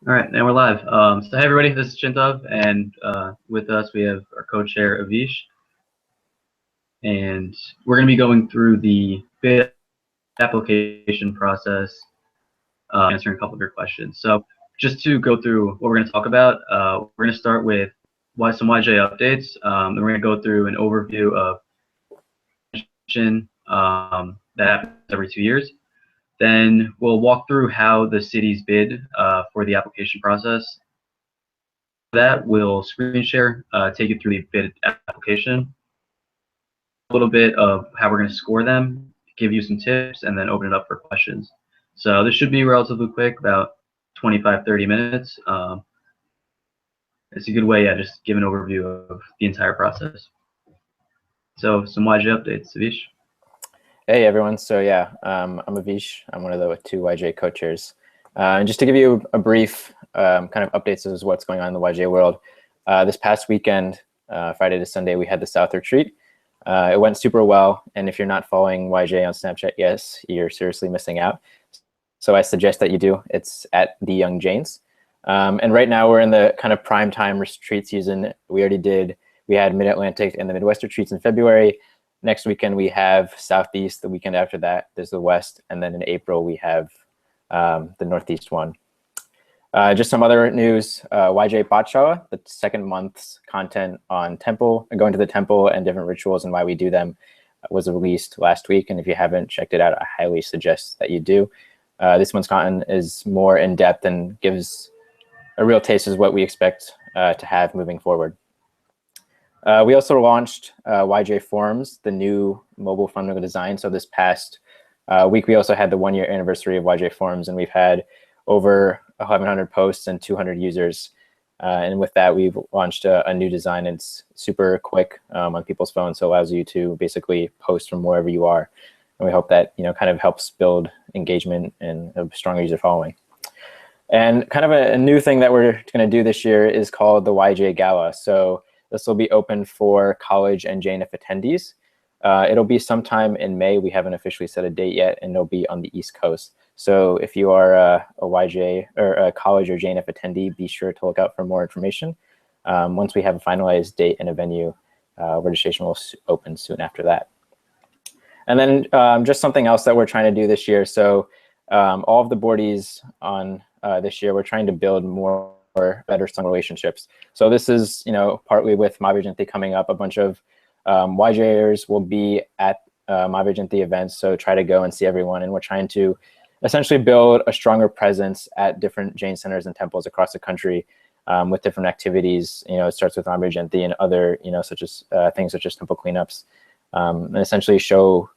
All right, now we're live. So hey everybody, this is Chintav, and with us we have our co-chair Avish, and we're going to be going through the bid application process, answering a couple of your questions. So just to go through what we're going to talk about, we're going to start with some YJA updates, and we're going to go through an overview of that happens every 2 years. Then we'll walk through how the cities bid for the application process. That we'll screen share, take you through the bid application, a little bit of how we're going to score them, give you some tips, and then open it up for questions. So this should be relatively quick, about 25-30 minutes. It's a good way, just give an overview of the entire process. So some YJ updates, Savish. Hey everyone, so I'm Avish. I'm one of the two YJA co-chairs. And just to give you a brief kind of updates as what's going on in the YJA world. This past weekend, Friday to Sunday, we had the South Retreat. It went super well, and if you're not following YJA on Snapchat, yes, you're seriously missing out. So I suggest that you do. It's at the Young Jains. And right now we're in the kind of prime time retreat season. We had Mid-Atlantic and the Midwest retreats in February. Next weekend, we have Southeast. The weekend after that, there's the West. And then in April, we have the Northeast one. Just some other news, YJ Patshawa, the second month's content on temple, going to the temple and different rituals and why we do them was released last week. And if you haven't checked it out, I highly suggest that you do. This month's content is more in-depth and gives a real taste of what we expect to have moving forward. We also launched YJ Forums, the new mobile fundamental design. So this past week, we also had the 1-year anniversary of YJ Forums, and we've had over 1,100 posts and 200 users. And with that, we've launched a new design. It's super quick on people's phones, so it allows you to basically post from wherever you are. And we hope that kind of helps build engagement and a stronger user following. And kind of a new thing that we're going to do this year is called the YJ Gala. So this will be open for college and JNF attendees. It'll be sometime in May. We haven't officially set a date yet, and it'll be on the East Coast. So if you are a YJ or a college or JNF attendee, be sure to look out for more information. Once we have a finalized date and a venue, registration will open soon after that. And then just something else that we're trying to do this year. So all of the boardies on this year, we're trying to build more better strong relationships. So this is, partly with YJA coming up, a bunch of YJers will be at YJA events. So try to go and see everyone. And we're trying to essentially build a stronger presence at different Jain centers and temples across the country with different activities. It starts with YJA and other, such as things such as temple cleanups, and essentially show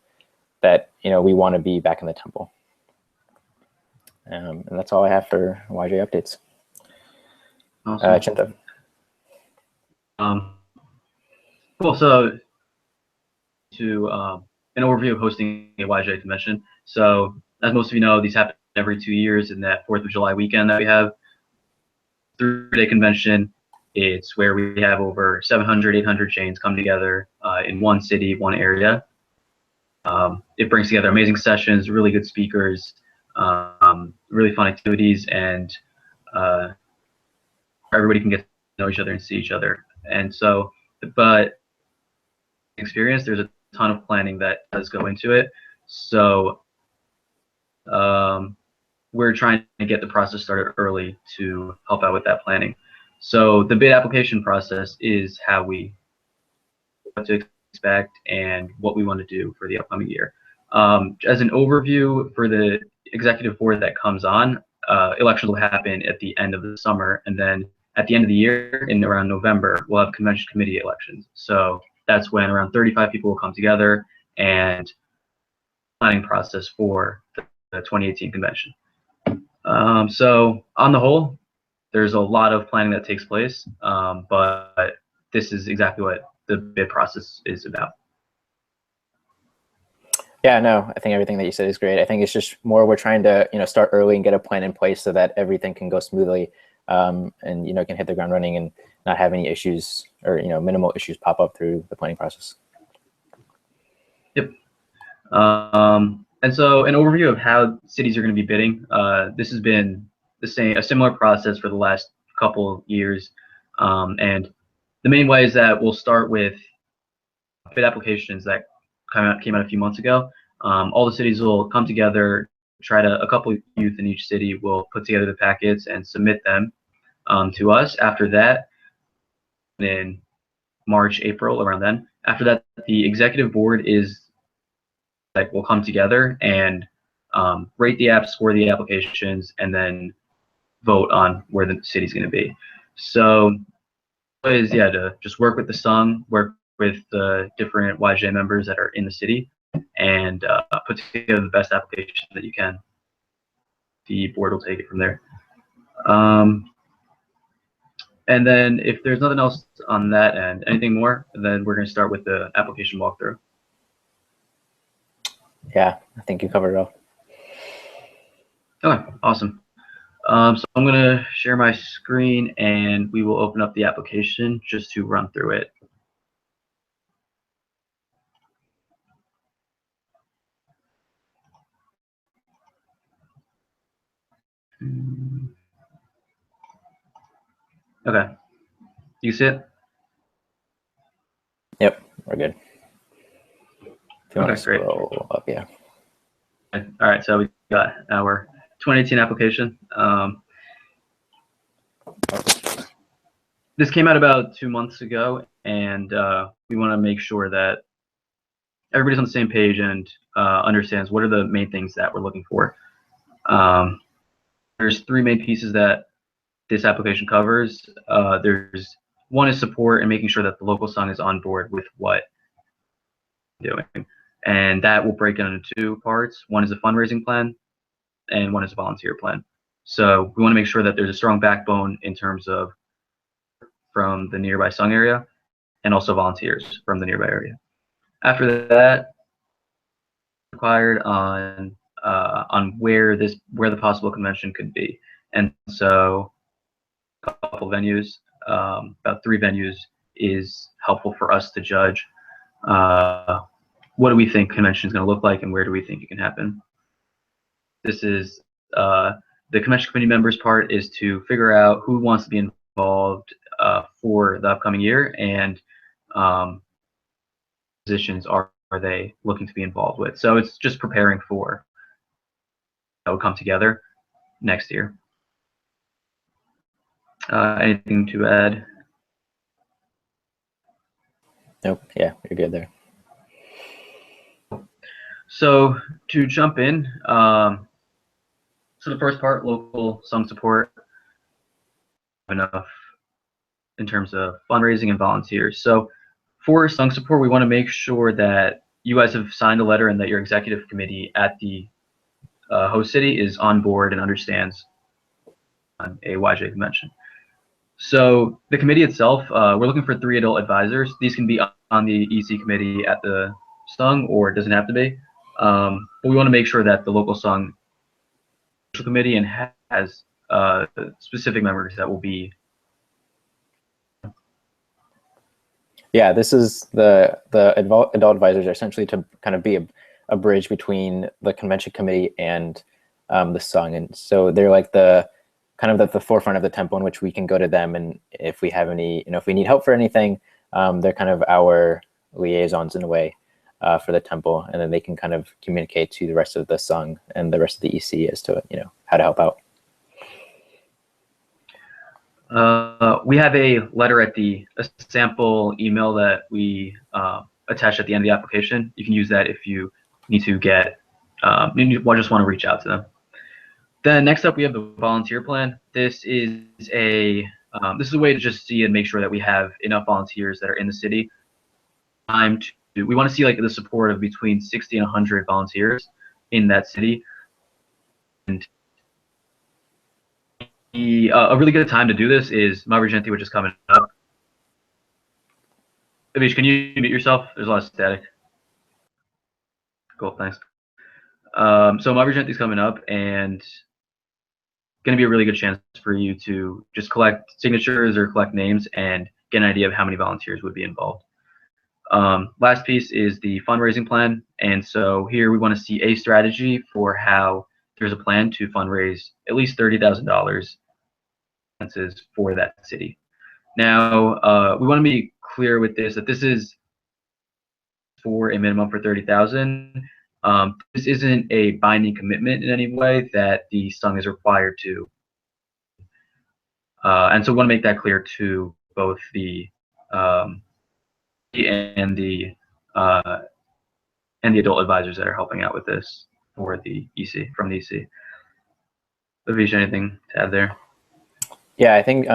that, we want to be back in the temple. And that's all I have for YJ updates. Awesome. Chintav. Cool. So to an overview of hosting a YJ convention. So as most of you know, these happen every 2 years in that 4th of July weekend that we have. 3-day convention. It's where we have over 700, 800 Jains come together in one city, one area. It brings together amazing sessions, really good speakers, really fun activities, and everybody can get to know each other and see each other. And so, but experience, there's a ton of planning that does go into it. So we're trying to get the process started early to help out with that planning. So the bid application process is what to expect and what we want to do for the upcoming year. As an overview for the executive board that comes on, elections will happen at the end of the summer, and then at the end of the year, in around November, we'll have convention committee elections. So that's when around 35 people will come together and planning process for the 2018 convention. So on the whole, there's a lot of planning that takes place, but this is exactly what the bid process is about. Yeah, no, I think everything that you said is great. I think it's just more we're trying to start early and get a plan in place so that everything can go smoothly, and can hit the ground running and not have any issues or minimal issues pop up through the planning process. Yep. And so an overview of how cities are going to be bidding. This has been a similar process for the last couple years. And the main way is that we'll start with bid applications that came out a few months ago. All the cities will come together, a couple youth in each city will put together the packets and submit them to us. After that, in March, April, around then, after that, the executive board will come together and rate the apps, score the applications, and then vote on where the city's going to be. So is to just work with the sung, work with the different YJA members that are in the city, and put together the best application that you can. The board will take it from there. And then if there's nothing else on that end, anything more, then we're going to start with the application walkthrough. Yeah, I think you covered it all. Okay, awesome. So I'm going to share my screen and we will open up the application just to run through it. Okay, you see it? Yep, we're good. If you want to great. scroll up, yeah. All right, so we got our 2018 application. This came out about 2 months ago, and we want to make sure that everybody's on the same page and understands what are the main things that we're looking for. There's 3 main pieces that this application covers. One is support and making sure that the local song is on board with what we're doing. And that will break down into 2 parts. One is a fundraising plan, and one is a volunteer plan. So we want to make sure that there's a strong backbone in terms of from the nearby sung area, and also volunteers from the nearby area. After that, required on where the possible convention could be, and so a couple venues, about 3 venues is helpful for us to judge what do we think convention is going to look like and where do we think it can happen. This is the convention committee members part is to figure out who wants to be involved for the upcoming year and positions are they looking to be involved with. So it's just preparing for that will come together next year. Anything to add? Nope. Yeah, you're good there. So to jump in, so the first part, local sung support, enough in terms of fundraising and volunteers. So for sung support, we want to make sure that you guys have signed a letter and that your executive committee at the host city is on board and understands on a YJA convention. So the committee itself, we're looking for 3 adult advisors. These can be on the EC committee at the sung, or it doesn't have to be. But we want to make sure that the local sung committee and has specific members that will be. Yeah, this is the adult advisors are essentially to kind of be a bridge between the convention committee and the sung, and so they're like the kind of at the forefront of the tempo in which we can go to them, and if we have any, if we need help for anything, they're kind of our liaisons in a way for the temple, and then they can kind of communicate to the rest of the sung and the rest of the EC as to how to help out. We have a letter at a sample email that we attach at the end of the application. You can use that if you need to get, you just want to reach out to them. Then next up, we have the volunteer plan. This is a way to just see and make sure that we have enough volunteers that are in the city. We want to see like the support of between 60 and 100 volunteers in that city. And a really good time to do this is Mavrigenti, which is coming up. Avish, can you mute yourself? There's a lot of static. Cool, thanks. So Mavrigenti is coming up, and going to be a really good chance for you to just collect signatures or collect names and get an idea of how many volunteers would be involved. Last piece is the fundraising plan, and so here we want to see a strategy for how there's a plan to fundraise at least $30,000 for that city. Now, we want to be clear with this, that this is for a minimum for 30,000. This isn't a binding commitment in any way that the sung is required to. And so we want to make that clear to both the and the adult advisors that are helping out with this for the EC, from the EC. Avish, anything to add there? Yeah, I think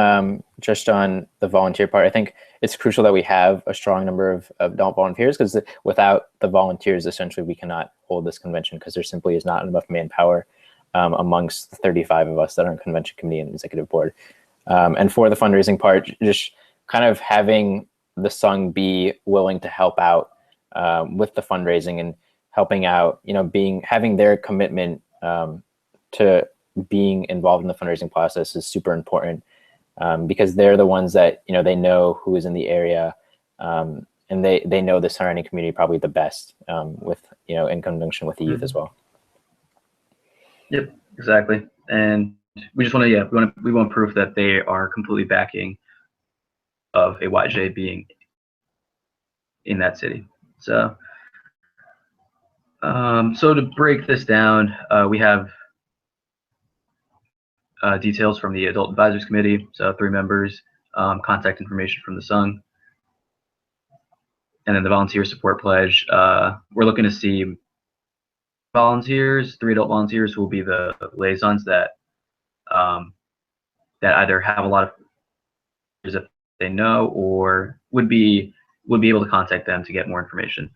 just on the volunteer part, I think it's crucial that we have a strong number of adult volunteers, because without the volunteers, essentially, we cannot hold this convention, because there simply is not enough manpower amongst the 35 of us that are in convention committee and executive board. And for the fundraising part, just kind of having the sung be willing to help out with the fundraising and helping out, having their commitment to being involved in the fundraising process is super important, because they're the ones that, they know who is in the area, and they know the surrounding community probably the best, with, in conjunction with the youth as well. Yep, exactly. And we just want to, we want proof that they are completely backing of a YJA being in that city. So, so to break this down, we have details from the Adult Advisors Committee, so 3 members, contact information from the sung, and then the volunteer support pledge. We're looking to see volunteers, 3 adult volunteers who will be the liaisons that that either have a lot of if they know, or would be able to contact them to get more information.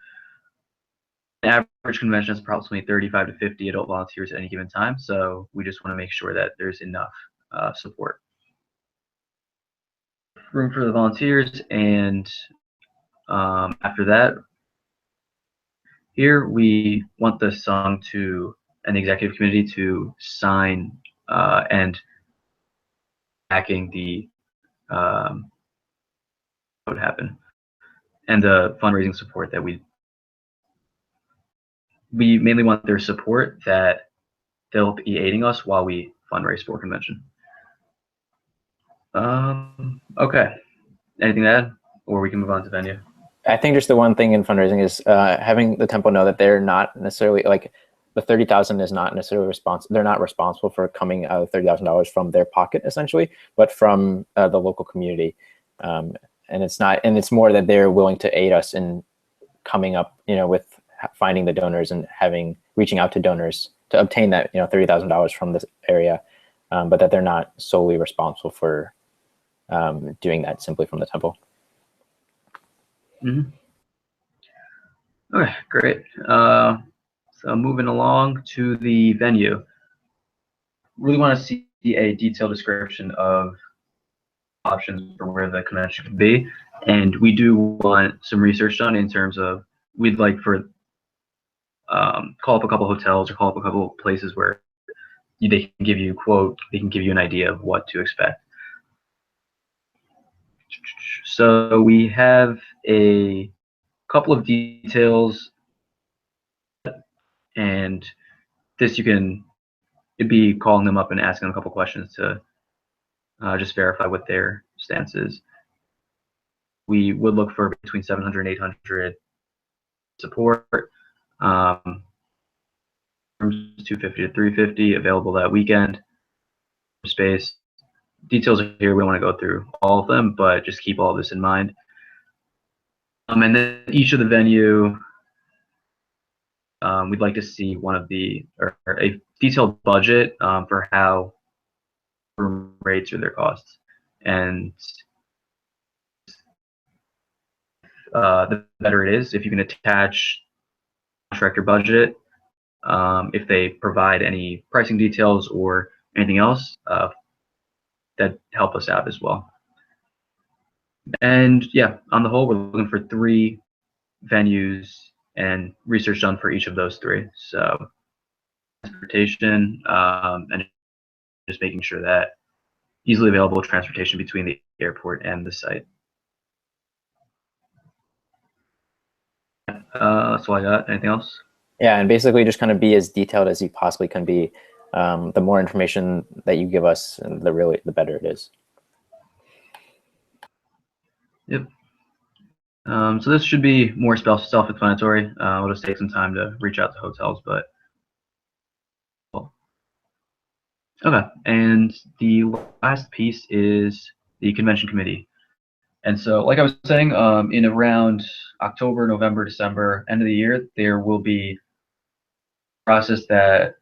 The average convention is approximately 35 to 50 adult volunteers at any given time, so we just want to make sure that there's enough support. Room for the volunteers, and after that, here we want the sung to and the executive committee to sign and backing the what would happen, and the fundraising support that we mainly want their support, that they'll be aiding us while we fundraise for convention. Okay, anything to add, or we can move on to venue? I think just the one thing in fundraising is having the temple know that they're not necessarily, like, the 30,000 is not necessarily responsible. They're not responsible for coming out of $30,000 from their pocket, essentially, but from the local community. And it's more that they're willing to aid us in coming up, with finding the donors and reaching out to donors to obtain that, $30,000 from this area, but that they're not solely responsible for doing that simply from the temple. Mm-hmm. Okay, great. So moving along to the venue, really want to see a detailed description of options for where the convention could be, and we do want some research done in terms of, we'd like for call up a couple hotels or call up a couple places where they can give you an idea of what to expect. So we have a couple of details, and this it'd be calling them up and asking them a couple questions to just verify what their stance is. We would look for between 700 and 800 support. 250 to 350 available that weekend. Space details are here. We don't want to go through all of them, but just keep all this in mind. And then each of the venue, we'd like to see a detailed budget for how room rates or their costs, and the better it is if you can attach contractor budget, if they provide any pricing details or anything else that help us out as well. And yeah, on the whole, we're looking for 3 venues and research done for each of those 3. So transportation, and just making sure that easily available transportation between the airport and the site. That's all I got. Anything else? Yeah, and basically just kind of be as detailed as you possibly can be the more information that you give us, the better it is. Yep. So this should be more self-explanatory. It'll just take some time to reach out to hotels, but okay. And the last piece is the convention committee. And so, like I was saying, in around October, November, December, end of the year, there will be a process that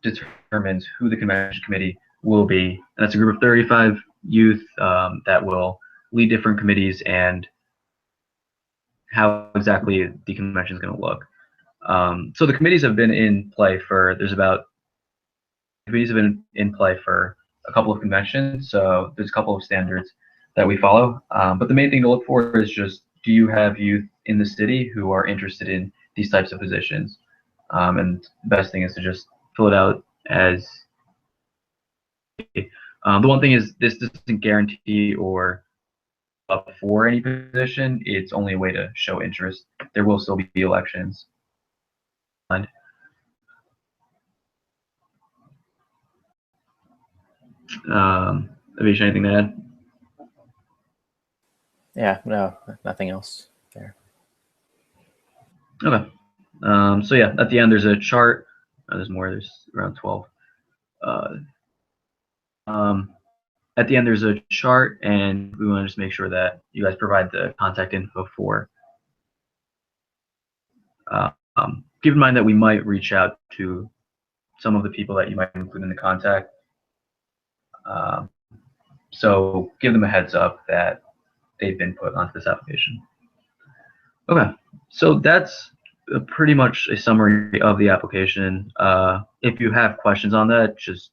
determines who the convention committee will be. And that's a group of 35 youth that will lead different committees and how exactly the convention is going to look. So the committees have been in play for, committees have been in play for a couple of conventions. So there's a couple of standards that we follow. But the main thing to look for is just, do you have youth in the city who are interested in these types of positions? And the best thing is to just fill it out as the one thing is this doesn't guarantee or up for any position. It's only a way to show interest. There will still be elections. Avish, anything to add? Yeah, no, nothing else there. Okay. So yeah, at the end there's a chart. There's more. There's around 12. At the end there's a chart, and we want to just make sure that you guys provide the contact info for. Keep in mind that we might reach out to some of the people that you might include in the contact. So give them a heads up that they've been put onto this application. Okay, so that's pretty much a summary of the application. If you have questions on that, just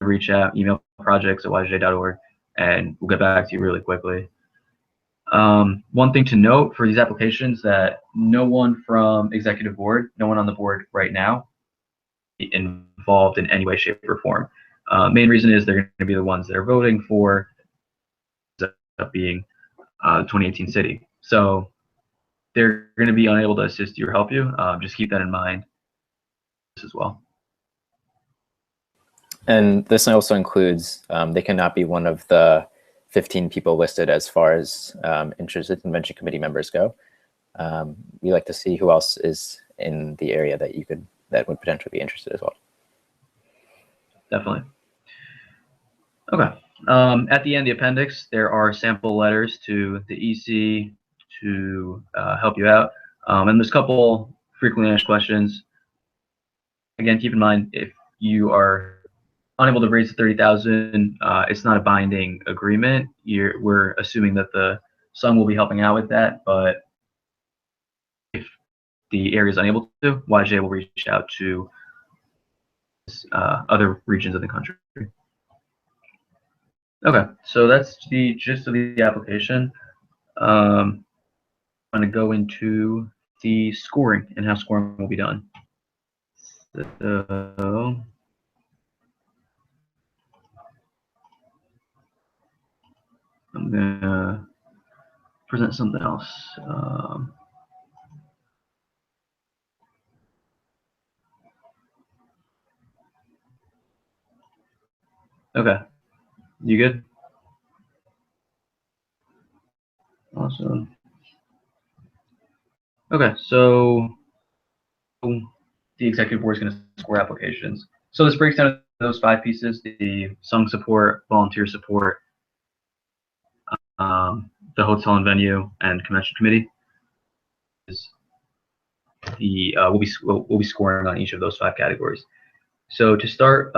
reach out, email projects@yja.org, and we'll get back to you really quickly. One thing to note for these applications that no one from executive board, no one on the board right now, involved in any way, shape, or form. Main reason is they're going to be the ones that are voting for being 2018 city. So they're going to be unable to assist you or help you. Just keep that in mind as well. And this also includes, they cannot be one of the 15 people listed as far as interested convention committee members go. We like to see who else is in the area that would potentially be interested as well. Definitely. Okay. At the end, the appendix, there are sample letters to the EC to help you out. And there's a couple frequently asked questions. Again, keep in mind, if you are unable to raise the 30,000, it's not a binding agreement. We're assuming that the Sung will be helping out with that, but if the area is unable to, YJA will reach out to other regions of the country. Okay, so that's the gist of the application. I'm going to go into the scoring and how scoring will be done. So, I'm going to present something else. Okay, you good? Awesome. Okay, so the executive board is going to score applications. So this breaks down those 5 pieces: the Sung support, volunteer support, the hotel and venue, and convention committee. We'll be scoring on each of those 5 categories. So to start,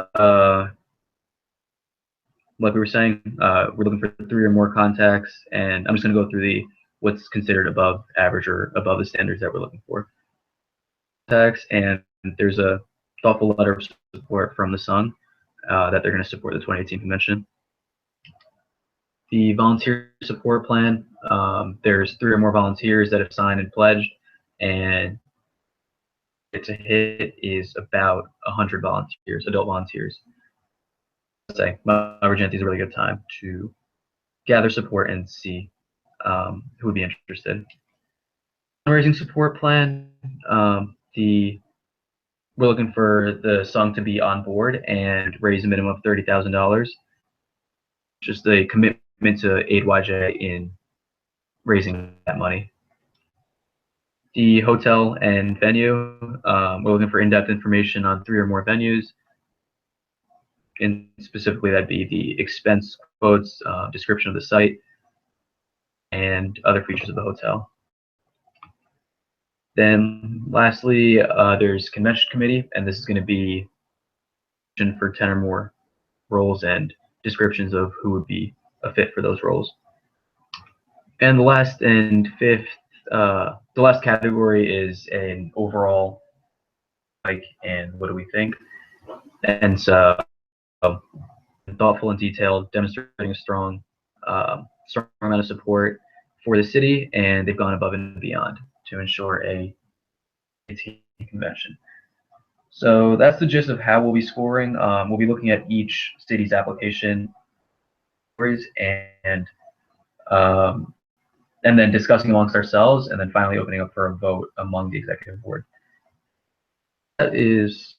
like we were saying, we're looking for 3 or more contacts, and I'm just going to go through what's considered above average or above the standards that we're looking for. Contacts, and there's a thoughtful letter of support from the Sung that they're going to support the 2018 convention. The volunteer support plan, there's 3 or more volunteers that have signed and pledged, and to hit is about 100 volunteers, adult volunteers. Let's say Virginia is a really good time to gather support and see who would be interested. Fundraising support plan, the we're looking for the song to be on board and raise a minimum of $30,000. Just a commitment to aid YJA in raising that money. The hotel and venue, we're looking for in-depth information on 3 or more venues. And specifically, that'd be the expense quotes, description of the site, and other features of the hotel. Then lastly, there's convention committee, and this is going to be for 10 or more roles and descriptions of who would be a fit for those roles. And the last and fifth, the last category is an overall like and what do we think? And so thoughtful and detailed, demonstrating a strong amount of support for the city, and they've gone above and beyond to ensure a convention. So that's the gist of how we'll be scoring. We'll be looking at each city's application and then discussing amongst ourselves, and then finally opening up for a vote among the executive board. That is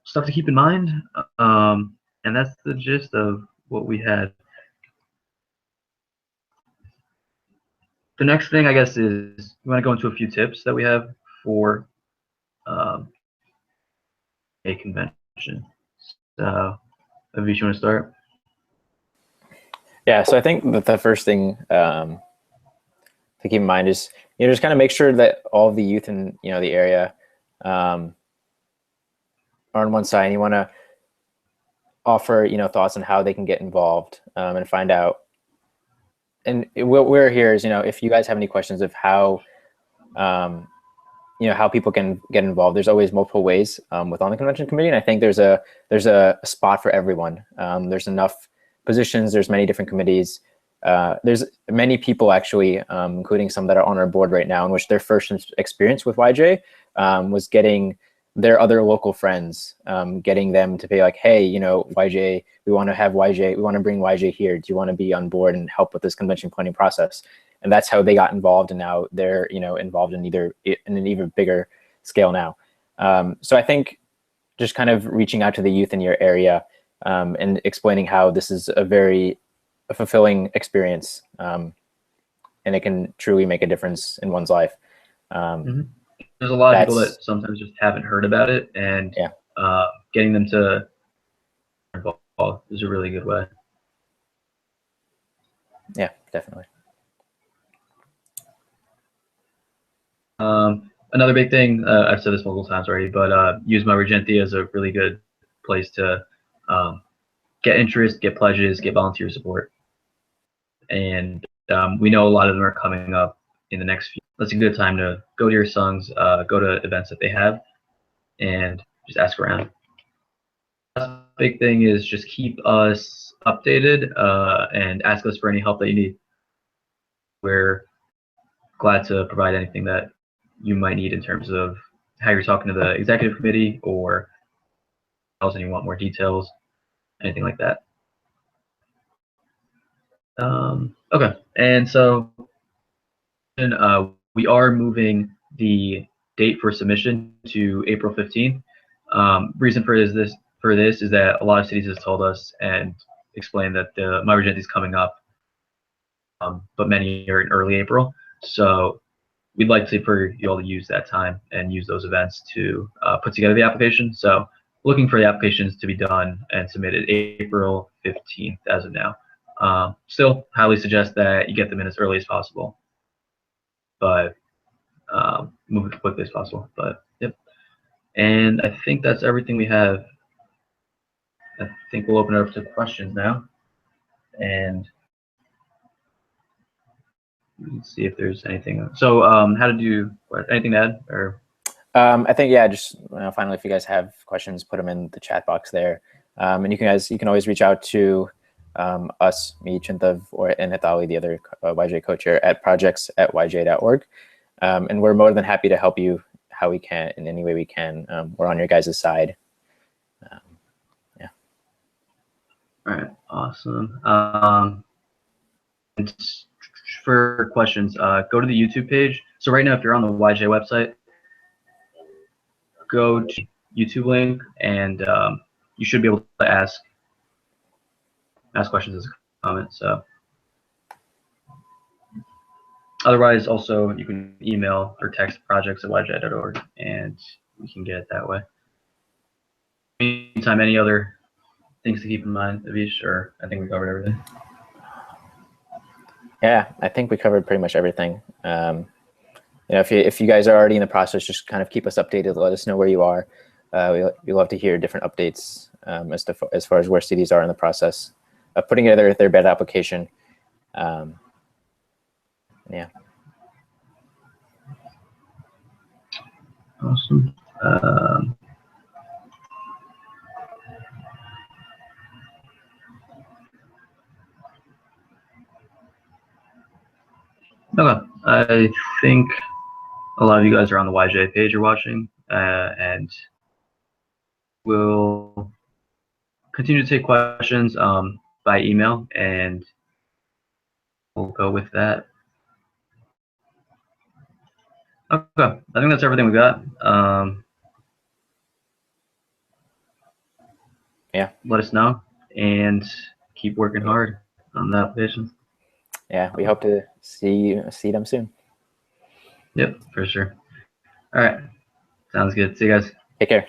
stuff to keep in mind, and that's the gist of what we had. The next thing, I guess, is we want to go into a few tips that we have for a convention. So, Avish, you want to start? Yeah, so I think that the first thing to keep in mind is, just kind of make sure that all of the youth in, the area are on one side. And you want to offer, thoughts on how they can get involved and find out. And what we're here is, if you guys have any questions of how, how people can get involved, there's always multiple ways within the convention committee. And I think there's a spot for everyone. There's enough positions. There's many different committees. There's many people actually, including some that are on our board right now, in which their first experience with YJ was getting their other local friends, getting them to be like, hey, YJ, we want to have YJ, we want to bring YJ here. Do you want to be on board and help with this convention planning process? And that's how they got involved. And now they're, involved in an even bigger scale now. So I think just kind of reaching out to the youth in your area and explaining how this is a fulfilling experience, and it can truly make a difference in one's life. There's a lot of people that sometimes just haven't heard about it, and getting them to involve is a really good way. Yeah, definitely. Another big thing, I've said this multiple times already, but use My Regentia as a really good place to get interest, get pledges, get volunteer support. And we know a lot of them are coming up in the next few. That's a good time to go to your songs, go to events that they have, and just ask around. The big thing is just keep us updated and ask us for any help that you need. We're glad to provide anything that you might need in terms of how you're talking to the executive committee, or else and you want more details, anything like that. Okay, and so we are moving the date for submission to April 15th. Reason for this is that a lot of cities have told us and explained that the My Regentia is coming up, but many are in early April. So we'd like for you all to use that time and use those events to put together the application. So looking for the applications to be done and submitted April 15th as of now. Still highly suggest that you get them in as early as possible, but move as quickly as possible. But yep. And I think that's everything we have. I think we'll open it up to questions now, and let's see if there's anything. So how did you, anything to add? Or I think, yeah, just finally, if you guys have questions, put them in the chat box there. And you can always reach out to us, me, Chintav, and Hitali, the other YJ co-chair, at projects@yja.org. And we're more than happy to help you how we can, in any way we can. We're on your guys' side. Yeah. All right, awesome. And for questions, go to the YouTube page. So right now, if you're on the YJ website, go to YouTube link, and you should be able to ask questions as a comment. So otherwise, also you can email or text projects@yja.org, and we can get it that way. Meantime, any other things to keep in mind, Avish? Or I think we covered everything. Yeah, I think we covered pretty much everything. You know, if you guys are already in the process, just kind of keep us updated. Let us know where you are. We love to hear different updates as far as where cities are in the process of putting together their bed application. Yeah. Awesome. Okay, I think a lot of you guys are on the YJA page you're watching, and we'll continue to take questions by email, and we'll go with that. Okay, I think that's everything we got. Yeah. Let us know and keep working hard on the application. Yeah, we hope to see them soon. Yep, for sure. All right, sounds good. See you guys. Take care.